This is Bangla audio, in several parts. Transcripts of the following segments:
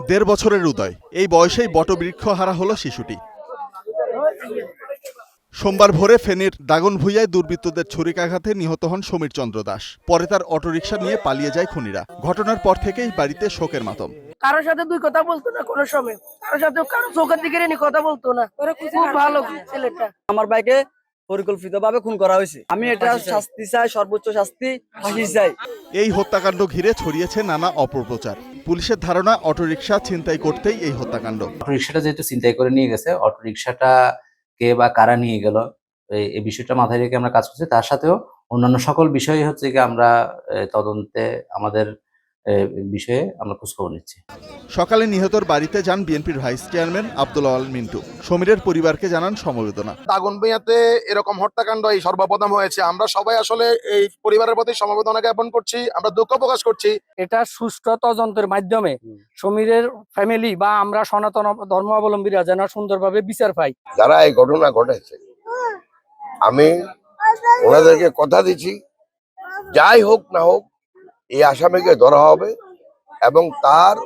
দেড় বছরের উদয়, এই বয়সেই বটবৃক্ষ হারা হলো শিশুটি। সোমবার ভোরে ফেনীর দাগনভূঞায় দুর্বৃত্তদের ছুরিকাঘাতে নিহত হন সমীর চন্দ্র দাস। পরে তার অটোরিকশা নিয়ে পালিয়ে যায় খুনিরা। ঘটনার পর থেকেই বাড়িতে শোকের মাতম। কারোর সাথে দুই কথা বলতো না, কোনো সময় কারোর সাথে কারো চোখের দিকে কথা বলতো না। খুব ভালো ছেলেটা। আমার ভাইকে পরিকল্পিতভাবে খুন করা হয়েছে। আমি এটা শাস্তি চাই, সর্বোচ্চ শাস্তি, ফাঁসি চাই। এই হত্যাকাণ্ড ঘিরে ছড়িয়েছে নানা অপপ্রচার। পুলিশের ধারণা অটোরিকশা ছিনতাই করতেই এই হত্যাকাণ্ড। অটোরিকশাটা যেহেতু ছিনতাই করে নিয়ে গেছে, অটোরিকশাটা কে বা কারা নিয়ে গেল এই বিষয়টা মাথায় রেখে আমরা কাজ করছি। তার সাথেও অন্যান্য সকল বিষয় হচ্ছে কি আমরা তদন্তে আমাদের বিষয়ে আমরা খোঁজখবর নিচ্ছি। সকালে নিহতর বাড়িতে যান বিএনপির ভাইস চেয়ারম্যান আব্দুল আওয়াল মিন্টু। সমীরের পরিবারকে জানান সমবেদনা। দাগনভূঞাতে এরকম হত্যাকাণ্ড এই সর্বপ্রথম হয়েছে। আমরা সবাই আসলে এই পরিবারের প্রতি সমবেদনা জ্ঞাপন করছি, আমরা দুঃখ প্রকাশ করছি। এটা সুষ্ঠু তদন্তের মাধ্যমে সমীরের ফ্যামিলি বা আমরা সনাতন ধর্মাবলম্বীরা যেন সুন্দরভাবে বিচার পাই। যারা এই ঘটনা ঘটেছে, আমি ওনাদেরকে কথা দিচ্ছি, যাই হোক না হোক এই আসামিকে ধরা হবে এবং তার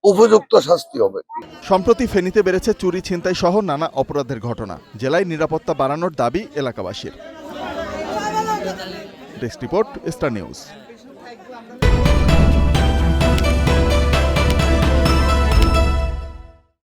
উপযুক্ত শাস্তি হবে। সম্প্রতি ফেনীতে বেড়েছে চুরি, ছিনতাই সহ নানা অপরাধের ঘটনা। জেলায় নিরাপত্তা বাড়ানোর দাবি এলাকাবাসীর। Desk report, star news.